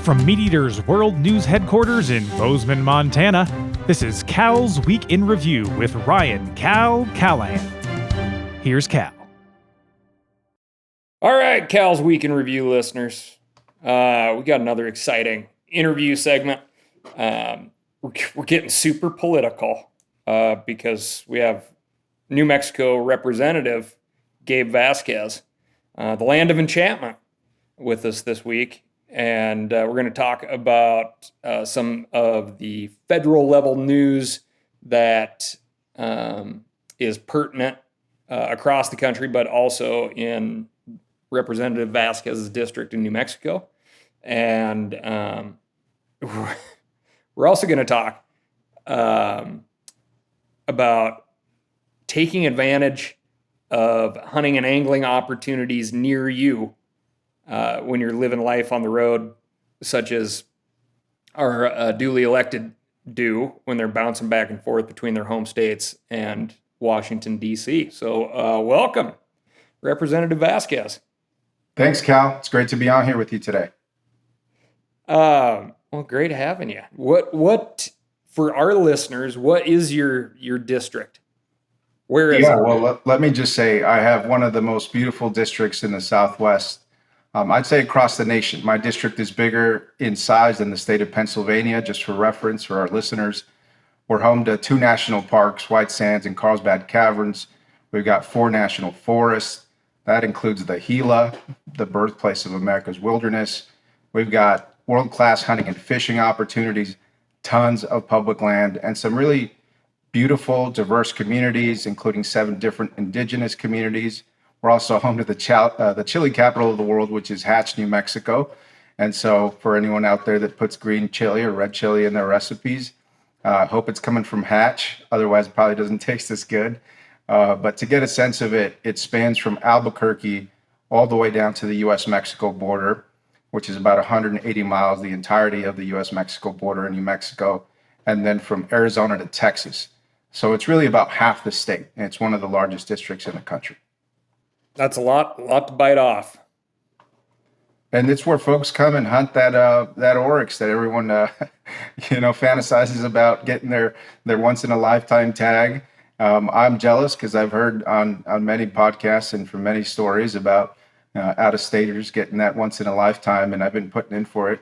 From Meat Eater's World News Headquarters in Bozeman, Montana, this is Cal's Week in Review with Ryan Cal Callahan. Here's Cal. All right, Cal's Week in Review listeners. We got another exciting interview segment. We're getting super political because we have New Mexico Representative Gabe Vasquez, the land of enchantment, with us this week. And we're going to talk about some of the federal level news that is pertinent across the country, but also in Representative Vasquez's district in New Mexico. And we're also going to talk about taking advantage of hunting and angling opportunities near you when you're living life on the road, such as our duly elected do when they're bouncing back and forth between their home states and Washington, D.C. So welcome, Representative Vasquez. Thanks, Cal. It's great to be on here with you today. Well, great having you. What for our listeners, what is your district? Where is it? Well, let me just say I have one of the most beautiful districts in the Southwest. I'd say across the nation. My district is bigger in size than the state of Pennsylvania. Just for reference for our listeners, we're home to 2 national parks, White Sands and Carlsbad Caverns. We've got 4 national forests. That includes the Gila, the birthplace of America's wilderness. We've got world-class hunting and fishing opportunities, tons of public land, and some really beautiful, diverse communities, including 7 different indigenous communities. We're also home to the chili capital of the world, which is Hatch, New Mexico. And so for anyone out there that puts green chili or red chili in their recipes, I hope it's coming from Hatch. Otherwise, it probably doesn't taste as good. But to get a sense of it, it spans from Albuquerque all the way down to the U.S.-Mexico border, which is about 180 miles, the entirety of the U.S.-Mexico border in New Mexico, and then from Arizona to Texas. So it's really about half the state, and it's one of the largest districts in the country. That's a lot to bite off. And it's where folks come and hunt that oryx that everyone fantasizes about getting their once in a lifetime tag. I'm jealous because I've heard on many podcasts and from many stories about out of staters getting that once in a lifetime, and I've been putting in for it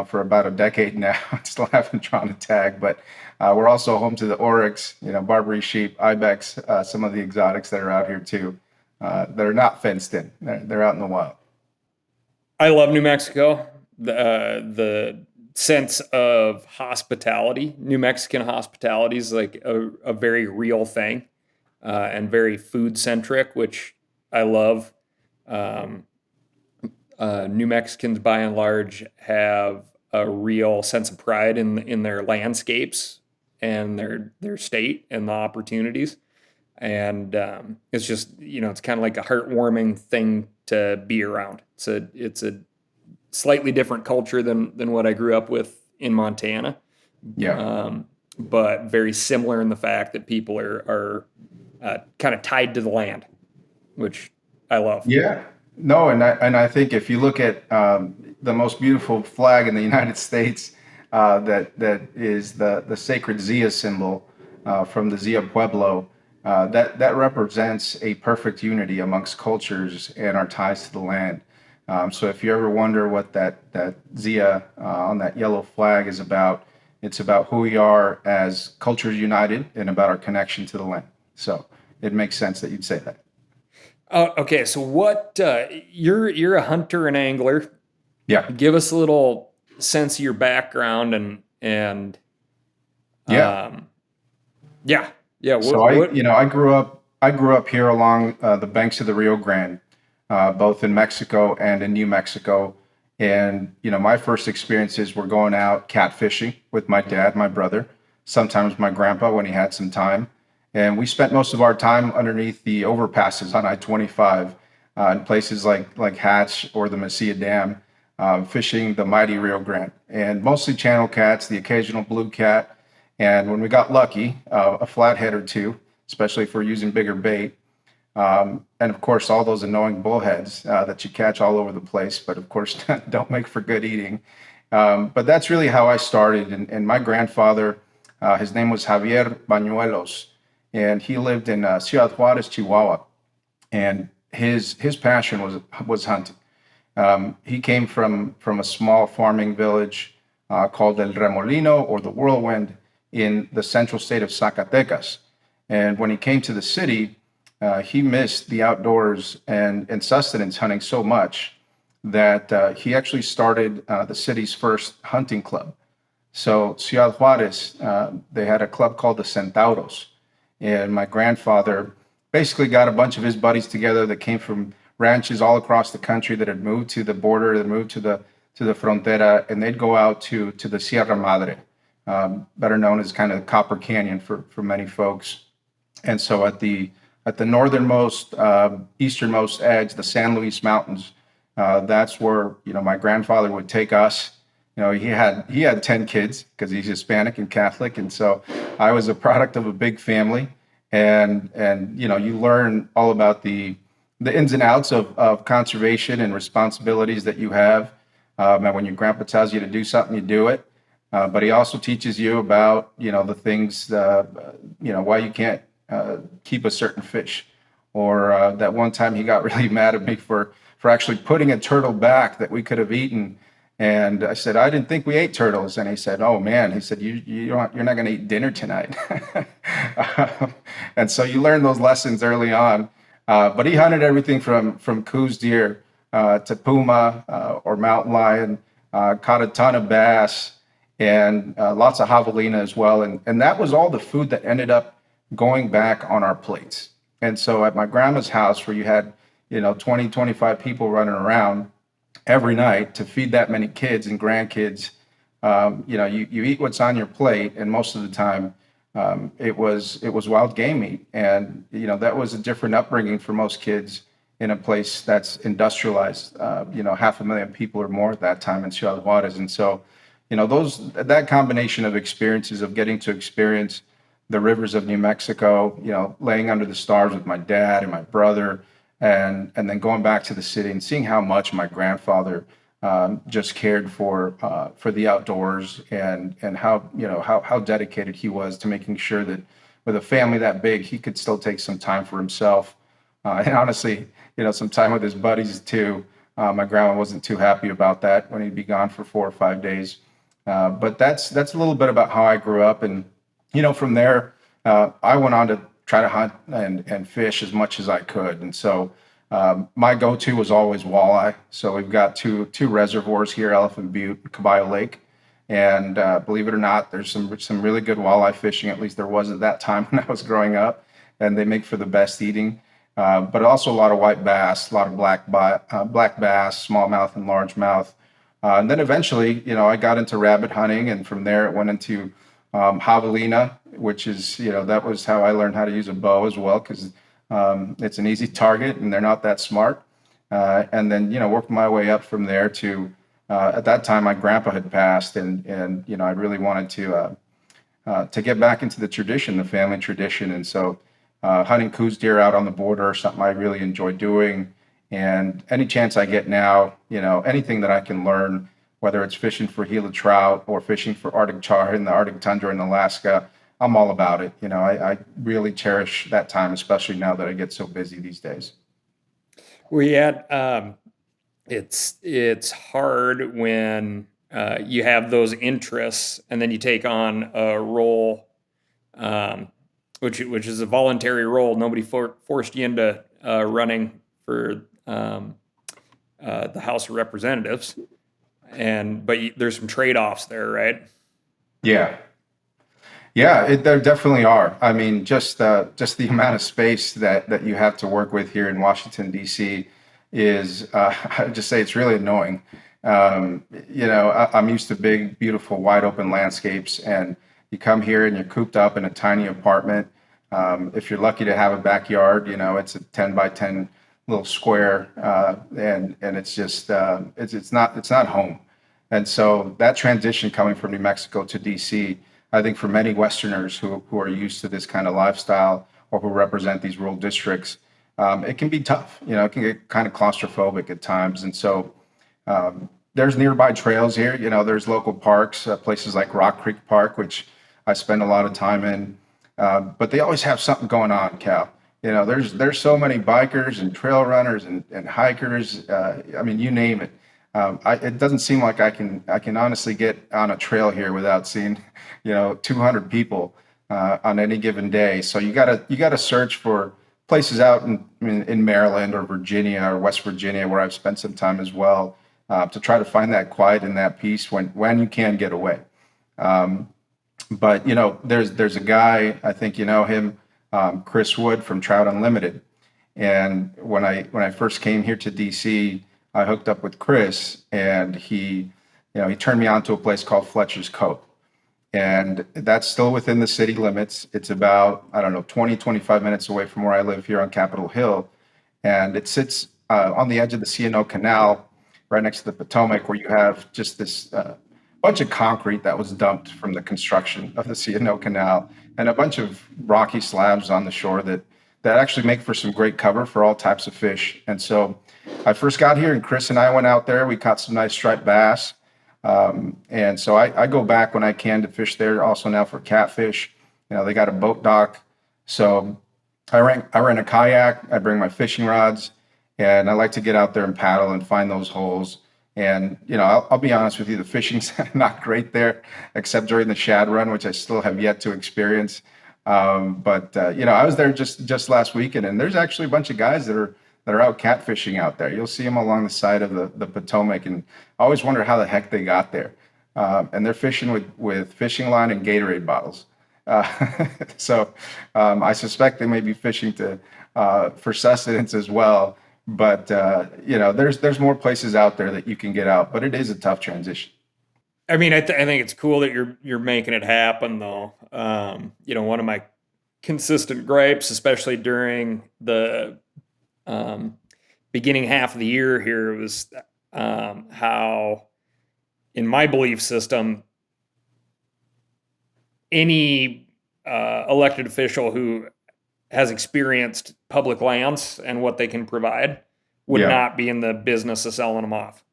for about a decade now. Still haven't drawn a tag, but we're also home to the oryx, Barbary sheep, ibex, some of the exotics that are out here too. That are not fenced in. They're out in the wild. I love New Mexico. The sense of hospitality, New Mexican hospitality, is like a very real thing and very food centric, which I love. New Mexicans, by and large, have a real sense of pride in their landscapes and their state and the opportunities. And it's just, it's kind of like a heartwarming thing to be around. It's a slightly different culture than what I grew up with in Montana. Yeah. But very similar in the fact that people are kind of tied to the land, which I love. Yeah. No, and I think if you look at the most beautiful flag in the United States, that is the sacred Zia symbol from the Zia Pueblo. That represents a perfect unity amongst cultures and our ties to the land. So if you ever wonder what that Zia on that yellow flag is about, it's about who we are as cultures united and about our connection to the land. So it makes sense that you'd say that. Okay, so what you're a hunter and angler. Yeah. Give us a little sense of your background and yeah. Yeah. So I grew up here along the banks of the Rio Grande, both in Mexico and in New Mexico. And, my first experiences were going out catfishing with my dad, my brother, sometimes my grandpa when he had some time. And we spent most of our time underneath the overpasses on I-25 in places like Hatch or the Mesilla Dam, fishing the mighty Rio Grande. And mostly channel cats, the occasional blue cat. And when we got lucky, a flathead or two, especially if we're using bigger bait. And of course, all those annoying bullheads that you catch all over the place, but of course, don't make for good eating. But that's really how I started. And my grandfather, his name was Javier Bañuelos, and he lived in Ciudad Juarez, Chihuahua. And his passion was hunting. He came from a small farming village called El Remolino, or the Whirlwind, in the central state of Zacatecas. And when he came to the city, he missed the outdoors and sustenance hunting so much that he actually started the city's first hunting club. So Ciudad Juarez, they had a club called the Centauros, and my grandfather basically got a bunch of his buddies together that came from ranches all across the country that had moved to the border, that moved to the frontera, and they'd go out to the Sierra Madre, better known as kind of Copper Canyon for many folks. And so at the northernmost, easternmost edge, the San Luis Mountains, that's where my grandfather would take us. He had 10 kids because he's Hispanic and Catholic, and so I was a product of a big family. And you learn all about the ins and outs of conservation and responsibilities that you have. And when your grandpa tells you to do something, you do it. But he also teaches you about the things why you can't keep a certain fish. Or that one time he got really mad at me for actually putting a turtle back that we could have eaten. And I said, I didn't think we ate turtles. And he said, oh man, he said, you're not going to eat dinner tonight. And so you learn those lessons early on. But he hunted everything from Coues deer to puma or mountain lion, caught a ton of bass and lots of javelina as well. And that was all the food that ended up going back on our plates. And so at my grandma's house, where you had 20, 25 people running around every night to feed that many kids and grandkids, you eat what's on your plate, and most of the time it was wild game meat. And that was a different upbringing for most kids in a place that's industrialized. 500,000 people or more at that time in Ciudad Juarez. And so that combination of experiences, of getting to experience the rivers of New Mexico, laying under the stars with my dad and my brother, and then going back to the city and seeing how much my grandfather just cared for the outdoors, and how dedicated he was to making sure that with a family that big, he could still take some time for himself, and honestly, some time with his buddies too. My grandma wasn't too happy about that when he'd be gone for 4 or 5 days. But that's a little bit about how I grew up, and from there, I went on to try to hunt and fish as much as I could. And so my go-to was always walleye. So we've got two reservoirs here, Elephant Butte, Caballo Lake. And believe it or not, there's some really good walleye fishing. At least there was at that time when I was growing up. And they make for the best eating. But also a lot of white bass, a lot of black bass, smallmouth and largemouth. And then eventually, I got into rabbit hunting. And from there, it went into javelina, which is, that was how I learned how to use a bow as well, because it's an easy target and they're not that smart. And then, worked my way up from there to, at that time, my grandpa had passed, and I really wanted to get back into the tradition, the family tradition. And so hunting Coues deer out on the border is something I really enjoy doing. And any chance I get now, anything that I can learn, whether it's fishing for Gila trout or fishing for Arctic char in the Arctic tundra in Alaska, I'm all about it. I really cherish that time, especially now that I get so busy these days. It's hard when you have those interests and then you take on a role, which is a voluntary role. Nobody forced you into running for the House of Representatives. But there's some trade-offs there, right? Yeah, there definitely are. I mean, just the amount of space that you have to work with here in Washington, D.C. is, I just say it's really annoying. I'm used to big, beautiful, wide open landscapes, and you come here and you're cooped up in a tiny apartment. If you're lucky to have a backyard, it's a 10 by 10 little square, and it's just it's not home. And so that transition coming from New Mexico to DC, I think for many Westerners who are used to this kind of lifestyle or who represent these rural districts, it can be tough. It can get kind of claustrophobic at times. And so there's nearby trails here. There's local parks, places like Rock Creek Park, which I spend a lot of time in. But they always have something going on, Cal. There's so many bikers and trail runners and hikers. I mean, you name it. It doesn't seem like I can honestly get on a trail here without seeing, 200 people on any given day. So you gotta search for places out in Maryland or Virginia or West Virginia, where I've spent some time as well, to try to find that quiet and that peace when you can get away. But there's a guy, I think you know him, Chris Wood from Trout Unlimited. And when I first came here to DC, I hooked up with Chris, and he turned me on to a place called Fletcher's Cove. And that's still within the city limits. It's about, I don't know, 20, 25 minutes away from where I live here on Capitol Hill. And it sits on the edge of the C&O Canal, right next to the Potomac, where you have just this bunch of concrete that was dumped from the construction of the C&O Canal, and a bunch of rocky slabs on the shore that actually make for some great cover for all types of fish. And so I first got here, and Chris and I went out there. We caught some nice striped bass. And so I go back when I can to fish there also now for catfish. They got a boat dock. So I rent a kayak. I bring my fishing rods, and I like to get out there and paddle and find those holes. And, I'll be honest with you, the fishing's not great there, except during the shad run, which I still have yet to experience. But I was there just last weekend, and there's actually a bunch of guys that are out catfishing out there. You'll see them along the side of the Potomac, and I always wonder how the heck they got there. And they're fishing with fishing line and Gatorade bottles. So I suspect they may be fishing for sustenance as well. But there's more places out there that you can get out, but it is a tough transition. I mean, I think it's cool that you're making it happen, though. One of my consistent gripes, especially during the beginning half of the year here, was how, in my belief system, any elected official who has experienced public lands and what they can provide would not be in the business of selling them off.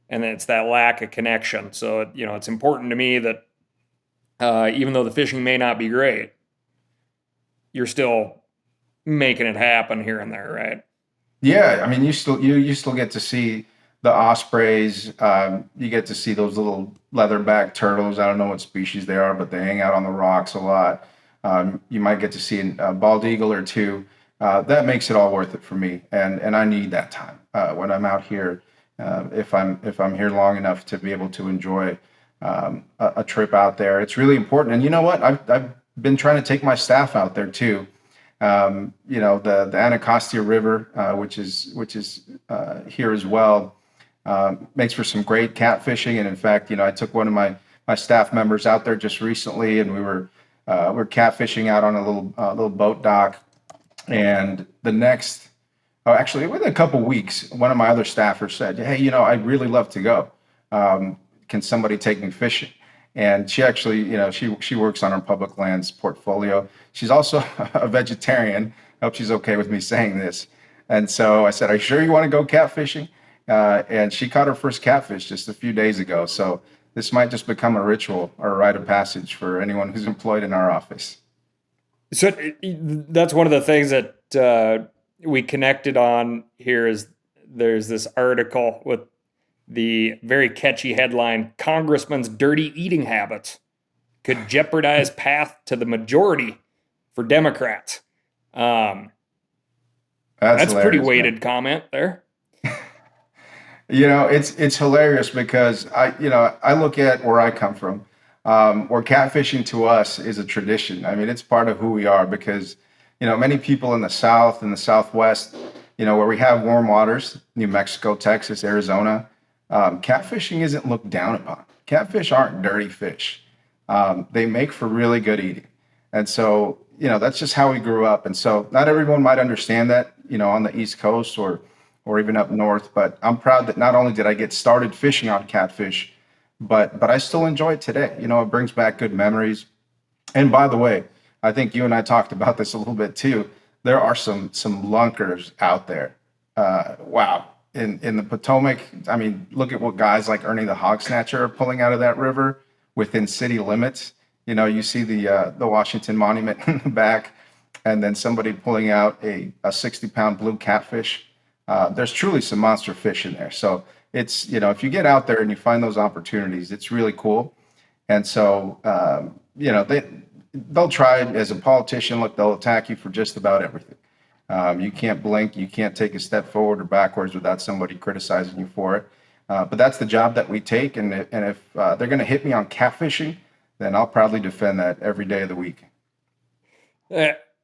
And it's that lack of connection. So, it's important to me that even though the fishing may not be great, you're still making it happen here and there, right? Yeah, I mean, you still get to see the ospreys. You get to see those little leatherback turtles. I don't know what species they are, but they hang out on the rocks a lot. You might get to see a bald eagle or two. That makes it all worth it for me, and I need that time when I'm out here. If I'm here long enough to be able to enjoy a trip out there, it's really important. And you know what? I've been trying to take my staff out there too. The Anacostia River, which is here as well, makes for some great catfishing. And in fact, I took one of my staff members out there just recently, and we're catfishing out on a little boat dock. And actually within a couple weeks, one of my other staffers said, "Hey, I'd really love to go. Can somebody take me fishing?" And she actually, she works on our public lands portfolio. She's also a vegetarian. I hope she's okay with me saying this. And so I said, "Are you sure you want to go catfishing?" And she caught her first catfish just a few days ago. So this might just become a ritual or a rite of passage for anyone who's employed in our office. So that's one of the things that we connected on here. Is there's this article with the very catchy headline, "Congressman's dirty eating habits could jeopardize path to the majority for Democrats." That's a pretty weighted comment there. It's hilarious because I look at where I come from, where catfishing to us is a tradition. I mean, it's part of who we are because, many people in the South and the Southwest, where we have warm waters, New Mexico, Texas, Arizona, catfishing isn't looked down upon. Catfish aren't dirty fish. They make for really good eating. And so, that's just how we grew up. And so not everyone might understand that, on the East Coast or even up north, but I'm proud that not only did I get started fishing on catfish, but I still enjoy it today. It brings back good memories. And by the way, I think you and I talked about this a little bit too. There are some lunkers out there. Wow. in the Potomac, I mean, look at what guys like Ernie the Hog Snatcher are pulling out of that river within city limits. You see the Washington Monument in the back, and then somebody pulling out a 60-pound blue catfish. There's truly some monster fish in there. So it's, if you get out there and you find those opportunities, it's really cool. And so, they'll try as a politician, look, they'll attack you for just about everything. You can't blink, you can't take a step forward or backwards without somebody criticizing you for it. But that's the job that we take. And if they're going to hit me on catfishing, then I'll proudly defend that every day of the week.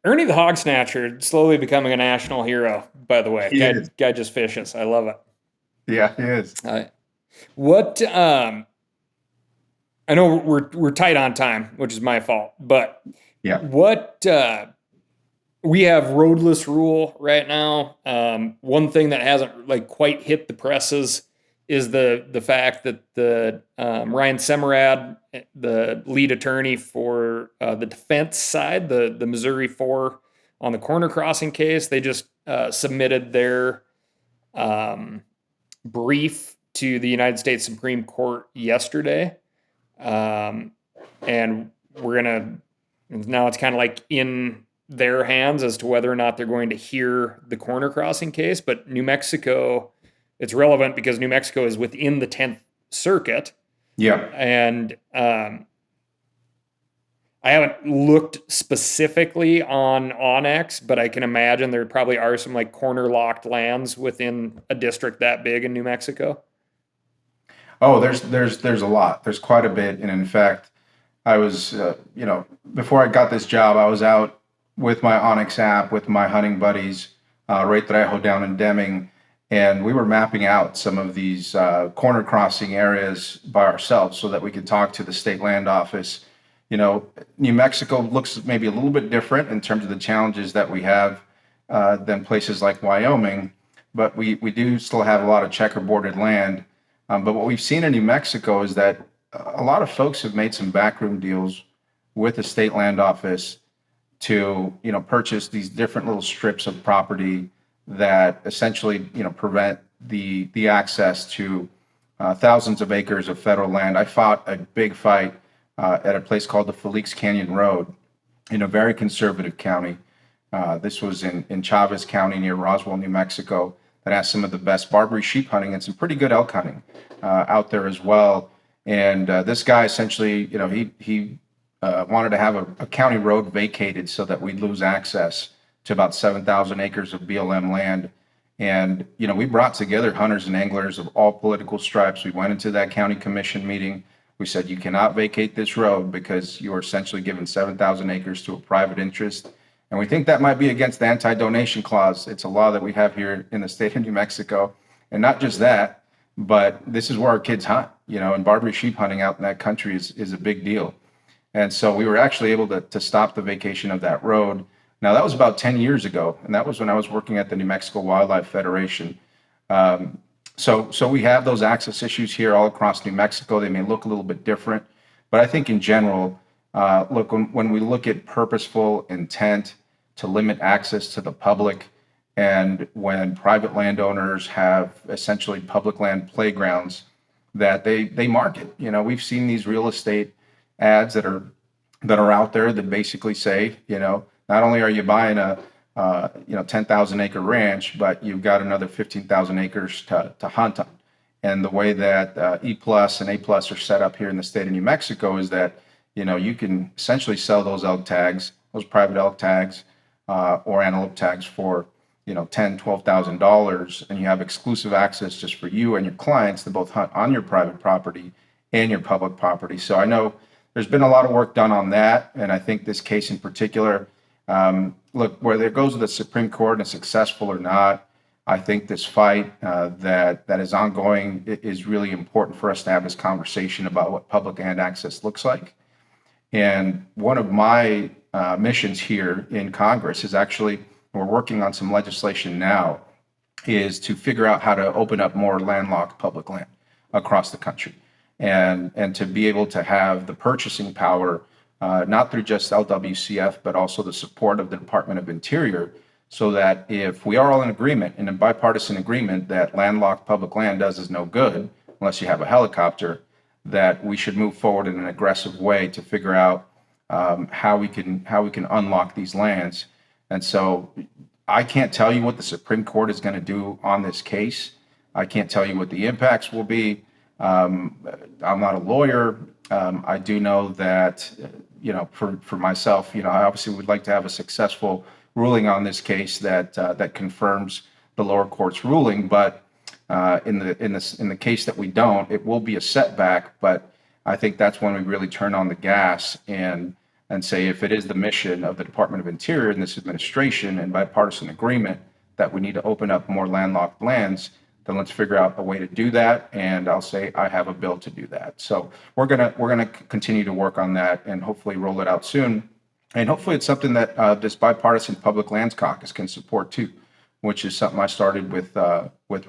Ernie the Hog Snatcher slowly becoming a national hero, by the way. Guy just fishes. I love it. Yeah, he is. What I know we're tight on time, which is my fault, but yeah, what we have roadless rule right now. One thing that hasn't quite hit the presses is the fact that the Ryan Semerad, the lead attorney for the defense side, the Missouri 4 on the corner crossing case, they just submitted their brief to the United States Supreme Court yesterday. And now it's kind of in their hands as to whether or not they're going to hear the corner crossing case. But New Mexico, it's relevant because New Mexico is within the 10th Circuit. Yeah. And I haven't looked specifically on Onyx, but I can imagine there probably are some corner locked lands within a district that big in New Mexico. Oh, there's a lot. There's quite a bit. And in fact, I was, before I got this job, I was out with my Onyx app, with my hunting buddies, Ray Trejo down in Deming, and we were mapping out some of these corner crossing areas by ourselves so that we could talk to the state land office. New Mexico looks maybe a little bit different in terms of the challenges that we have than places like Wyoming, but we do still have a lot of checkerboarded land. But what we've seen in New Mexico is that a lot of folks have made some backroom deals with the state land office to, purchase these different little strips of property that essentially, prevent the access to thousands of acres of federal land. I fought a big fight at a place called the Felix Canyon Road in a very conservative county. This was in Chavez County near Roswell, New Mexico, that has some of the best Barbary sheep hunting and some pretty good elk hunting out there as well. And this guy essentially, he wanted to have a county road vacated so that we'd lose access to about 7,000 acres of BLM land. And, we brought together hunters and anglers of all political stripes. We went into that county commission meeting. We said, you cannot vacate this road because you are essentially giving 7,000 acres to a private interest. And we think that might be against the anti-donation clause. It's a law that we have here in the state of New Mexico. And not just that, but this is where our kids hunt, and Barbary sheep hunting out in that country is a big deal. And so we were actually able to stop the vacation of that road. Now, that was about 10 years ago, and that was when I was working at the New Mexico Wildlife Federation. So we have those access issues here all across New Mexico. They may look a little bit different, but I think in general, look, when we look at purposeful intent to limit access to the public, and when private landowners have essentially public land playgrounds that they market. We've seen these real estate ads that are out there that basically say, not only are you buying a 10,000 acre ranch, but you've got another 15,000 acres to hunt on. And the way that E+ and A+ are set up here in the state of New Mexico is that, you can essentially sell those elk tags, those private elk tags, or antelope tags for, $10,000, $12,000, and you have exclusive access just for you and your clients to both hunt on your private property and your public property. So I know there's been a lot of work done on that, and I think this case in particular, look, whether it goes to the Supreme Court and is successful or not, I think this fight that is ongoing is really important for us to have this conversation about what public land access looks like. And one of my missions here in Congress is actually, we're working on some legislation now, is to figure out how to open up more landlocked public land across the country, and to be able to have the purchasing power, not through just LWCF, but also the support of the Department of Interior, so that if we are all in agreement, in a bipartisan agreement, that landlocked public land does is no good unless you have a helicopter, that we should move forward in an aggressive way to figure out how we can unlock these lands. And so I can't tell you what the Supreme Court is going to do on this case. I can't tell you what the impacts will be. I'm not a lawyer. I do know that, for myself, I obviously would like to have a successful ruling on this case that confirms the lower court's ruling. But in the case that we don't, it will be a setback. But I think that's when we really turn on the gas and say, if it is the mission of the Department of Interior and this administration and bipartisan agreement that we need to open up more landlocked lands, then let's figure out a way to do that. And I'll say I have a bill to do that. So we're gonna continue to work on that and hopefully roll it out soon. And hopefully it's something that this bipartisan Public Lands Caucus can support too, which is something I started with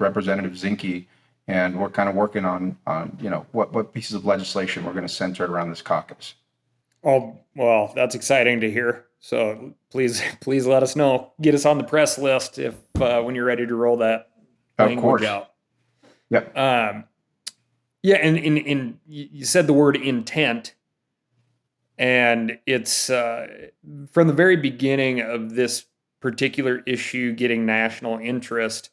Representative Zinke, and we're kind of working on what pieces of legislation we're going to center around this caucus. Oh, well, that's exciting to hear. So please let us know. Get us on the press list if when you're ready to roll that language out. Yep. Yeah, and you said the word intent, and it's from the very beginning of this particular issue getting national interest.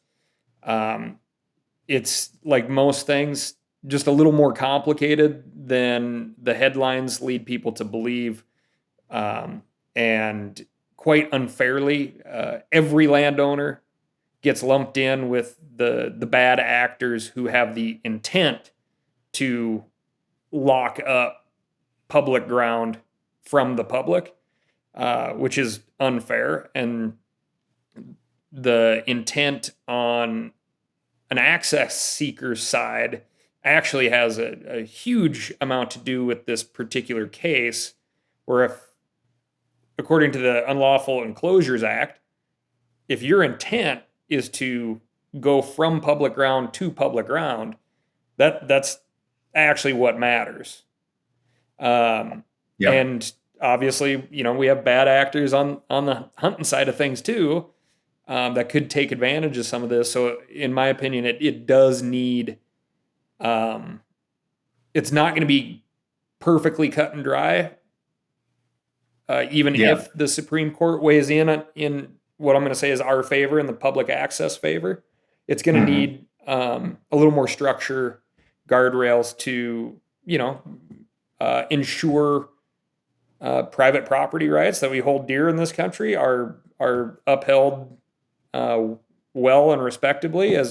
It's like most things, just a little more complicated than the headlines lead people to believe. And quite unfairly, every landowner gets lumped in with the bad actors who have the intent to lock up public ground from the public, which is unfair. And the intent on an access seeker's side actually has a huge amount to do with this particular case, where if, according to the Unlawful Enclosures Act, if your intent is to go from public ground to public ground, that's actually what matters. And obviously, we have bad actors on the hunting side of things too, that could take advantage of some of this. So in my opinion, it does need, it's not going to be perfectly cut and dry. Even if the Supreme Court weighs in what I'm going to say is our favor, in the public access favor, it's going to need a little more structure, guardrails to, ensure private property rights that we hold dear in this country are upheld well and respectably,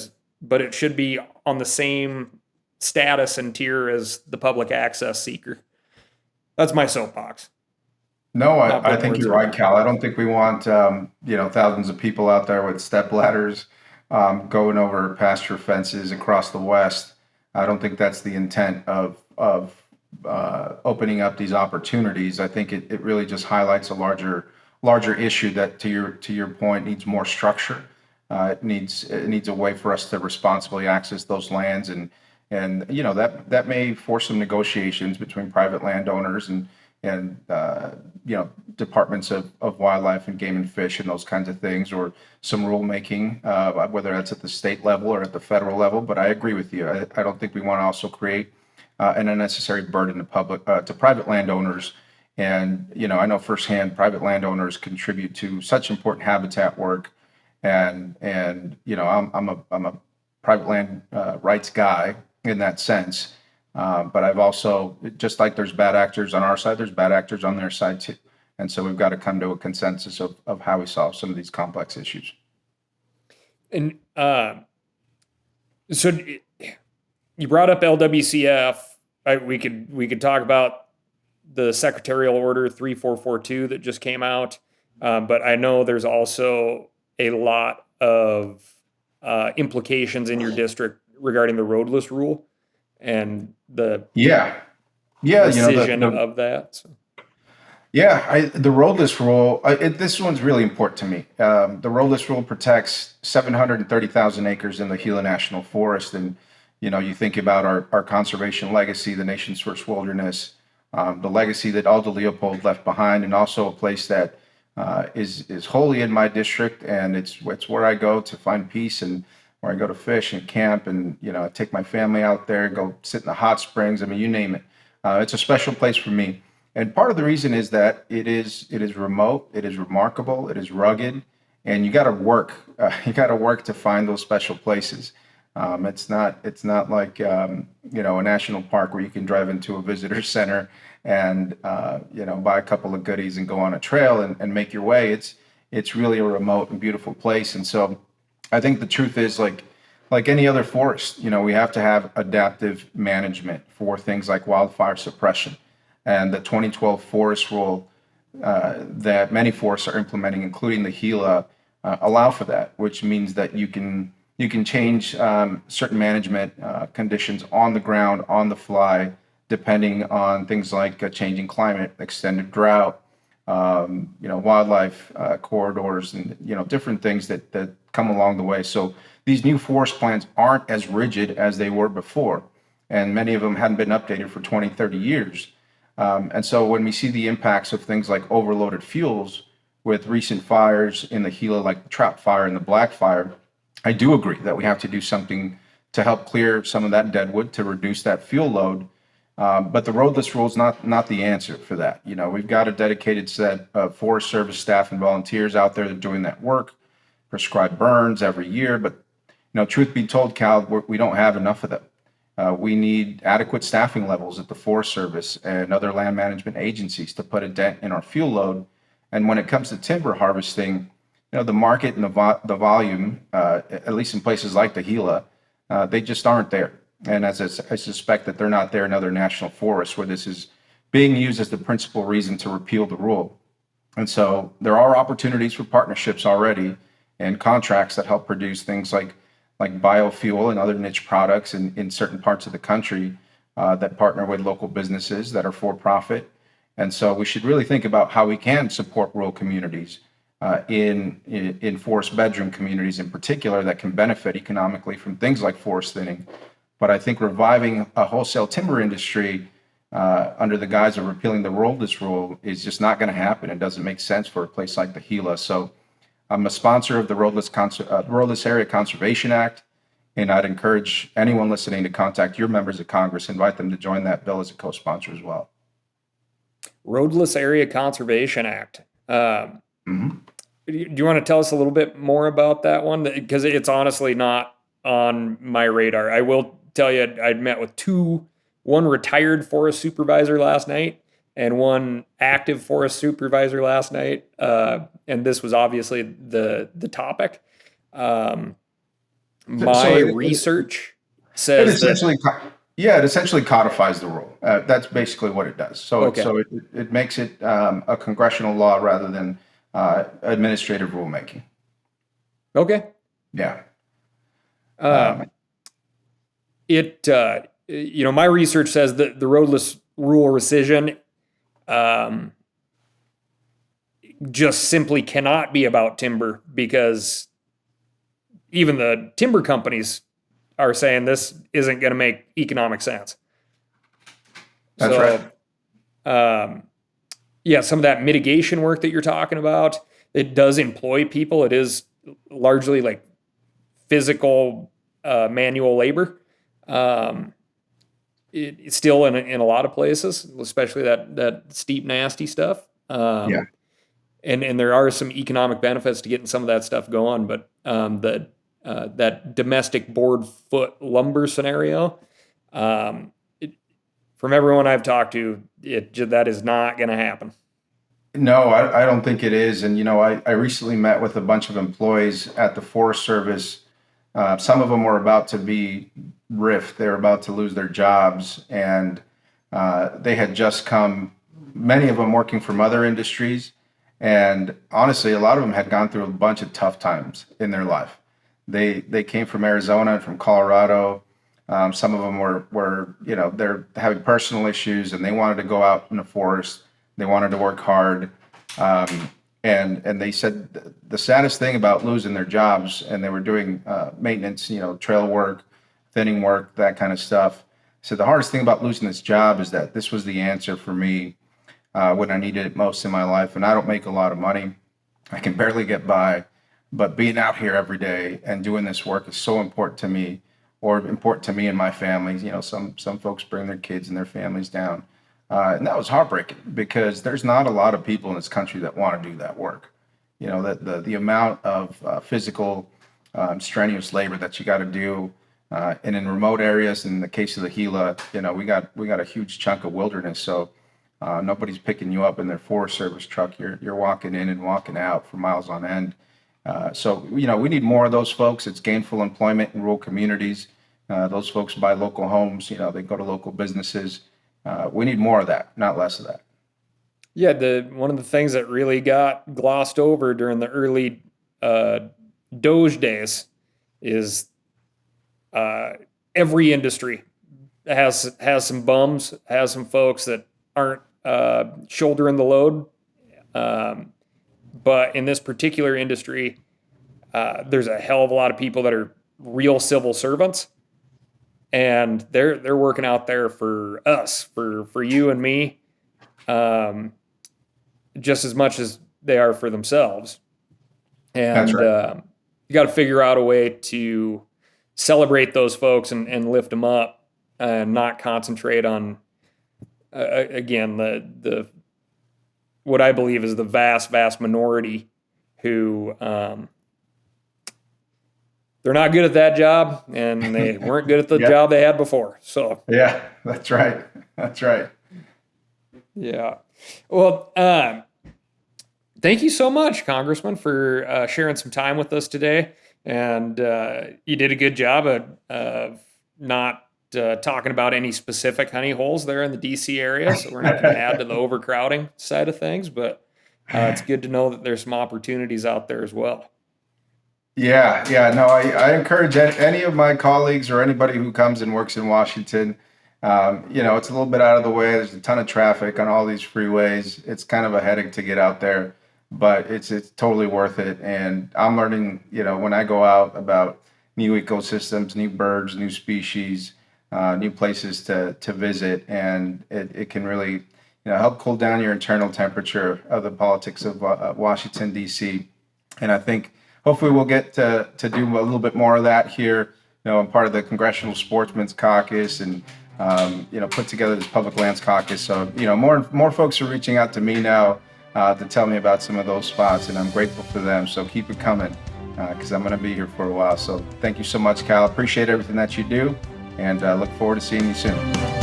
but it should be on the same status and tier as the public access seeker. That's my soapbox. No, I think you're right, Cal. I don't think we want thousands of people out there with step ladders going over pasture fences across the West. I don't think that's the intent of opening up these opportunities. I think it really just highlights a larger issue that, to your point, needs more structure. It needs a way for us to responsibly access those lands, and that may force some negotiations between private landowners and departments of wildlife and game and fish and those kinds of things, or some rulemaking, whether that's at the state level or at the federal level. But I agree with you. I don't think we want to also create an unnecessary burden to private landowners. And I know firsthand private landowners contribute to such important habitat work, and I'm a private land rights guy in that sense. But I've also, just like there's bad actors on our side, there's bad actors on their side too. And so we've got to come to a consensus of how we solve some of these complex issues. And so you brought up LWCF. We could talk about the Secretarial Order 3442 that just came out. But I know there's also a lot of implications in your district regarding the roadless rule and the decision of that. So. Yeah, the roadless rule, this one's really important to me. The roadless rule protects 730,000 acres in the Gila National Forest. And, you think about our conservation legacy, the nation's first wilderness, the legacy that Aldo Leopold left behind, and also a place that is wholly in my district, and it's where I go to find peace, and where I go to fish and camp, and I take my family out there, go sit in the hot springs. I mean, you name it. It's a special place for me, and part of the reason is that it is remote, it is remarkable, it is rugged, and you got to work. You got to work to find those special places. It's not like a national park where you can drive into a visitor center and buy a couple of goodies and go on a trail and make your way. It's really a remote and beautiful place. And so I think the truth is, like any other forest, we have to have adaptive management for things like wildfire suppression. And the 2012 forest rule that many forests are implementing, including the Gila, allow for that, which means that you can change certain management conditions on the ground, on the fly, depending on things like changing climate, extended drought, wildlife corridors, and different things that come along the way. So these new forest plans aren't as rigid as they were before, and many of them hadn't been updated for 20, 30 years. And so when we see the impacts of things like overloaded fuels with recent fires in the Gila, like the Trout Fire and the Black Fire, I do agree that we have to do something to help clear some of that deadwood to reduce that fuel load. But the roadless rule is not the answer for that. We've got a dedicated set of Forest Service staff and volunteers out there that are doing that work, prescribe burns every year. But truth be told, Cal, we don't have enough of them. We need adequate staffing levels at the Forest Service and other land management agencies to put a dent in our fuel load. And when it comes to timber harvesting, the market and the volume, at least in places like the Gila, they just aren't there. And as I suspect that they're not there in other national forests where this is being used as the principal reason to repeal the rule. And so there are opportunities for partnerships already and contracts that help produce things like biofuel and other niche products in certain parts of the country that partner with local businesses that are for profit. And so we should really think about how we can support rural communities in forest bedroom communities in particular that can benefit economically from things like forest thinning. But I think reviving a wholesale timber industry under the guise of repealing the roadless rule is just not going to happen. It doesn't make sense for a place like the Gila. So I'm a sponsor of the Roadless Area Conservation Act, and I'd encourage anyone listening to contact your members of Congress, invite them to join that bill as a co-sponsor as well. Roadless Area Conservation Act. Mm-hmm. Do you want to tell us a little bit more about that one? Because it's honestly not on my radar. I will tell you, I'd met with one retired forest supervisor last night and one active forest supervisor last night. And this was obviously the topic. Research says it essentially codifies the rule. That's basically what it does. So it makes it a congressional law rather than administrative rulemaking. Okay. Yeah. My research says that the roadless rule rescission just simply cannot be about timber, because even the timber companies are saying this isn't going to make economic sense. That's right. Some of that mitigation work that you're talking about, it does employ people. It is largely like physical manual labor. It's still in a lot of places, especially that steep, nasty stuff. And there are some economic benefits to getting some of that stuff going, but that domestic board foot lumber scenario, from everyone I've talked to, that is not going to happen. No, I don't think it is. And, I recently met with a bunch of employees at the Forest Service. Some of them were about to be riffed. They were about to lose their jobs. And they had just come, many of them working from other industries. And honestly, a lot of them had gone through a bunch of tough times in their life. They came from Arizona and from Colorado. Some of them were they're having personal issues and they wanted to go out in the forest. They wanted to work hard. And they said the saddest thing about losing their jobs, and they were doing maintenance, trail work, thinning work, that kind of stuff. So the hardest thing about losing this job is that this was the answer for me when I needed it most in my life. And I don't make a lot of money. I can barely get by, but being out here every day and doing this work is so important to me, or important to me and my family. You know, some folks bring their kids and their families down, and that was heartbreaking because there's not a lot of people in this country that want to do that work. You know, that the amount of physical, strenuous labor that you got to do, and in remote areas. In the case of the Gila, you know, we got a huge chunk of wilderness, so nobody's picking you up in their Forest Service truck. You're walking in and walking out for miles on end. So you know, we need more of those folks. It's gainful employment in rural communities. Those folks buy local homes. You know, they go to local businesses. We need more of that, not less of that. Yeah, one of the things that really got glossed over during the early Doge days is every industry has some bums, has some folks that aren't shouldering the load. But in this particular industry, there's a hell of a lot of people that are real civil servants, and they're working out there for us, for you and me, just as much as they are for themselves. And That's right. you got to figure out a way to celebrate those folks and lift them up, and not concentrate on again the what I believe is the vast minority who they're not good at that job, and they weren't good at the Yeah. job they had before. So Yeah, that's right. That's right. yeah, well, thank you so much, Congressman, for sharing some time with us today. And you did a good job of not talking about any specific honey holes there in the DC area, so we're not going to add to the overcrowding side of things. But it's good to know that there's some opportunities out there as well. Yeah. No, I encourage any of my colleagues or anybody who comes and works in Washington. You know, it's a little bit out of the way. There's a ton of traffic on all these freeways. It's kind of a headache to get out there, but it's totally worth it. And I'm learning, you know, when I go out about new ecosystems, new birds, new species, new places to visit, and it can really, you know, help cool down your internal temperature of the politics of Washington D.C. And I think hopefully we'll get to do a little bit more of that here. You know, I'm part of the Congressional Sportsmen's Caucus, and you know, put together this Public Lands Caucus. So you know, more folks are reaching out to me now to tell me about some of those spots, and I'm grateful for them. So keep it coming, because I'm going to be here for a while. So thank you so much, Cal. Appreciate everything that you do, and look forward to seeing you soon.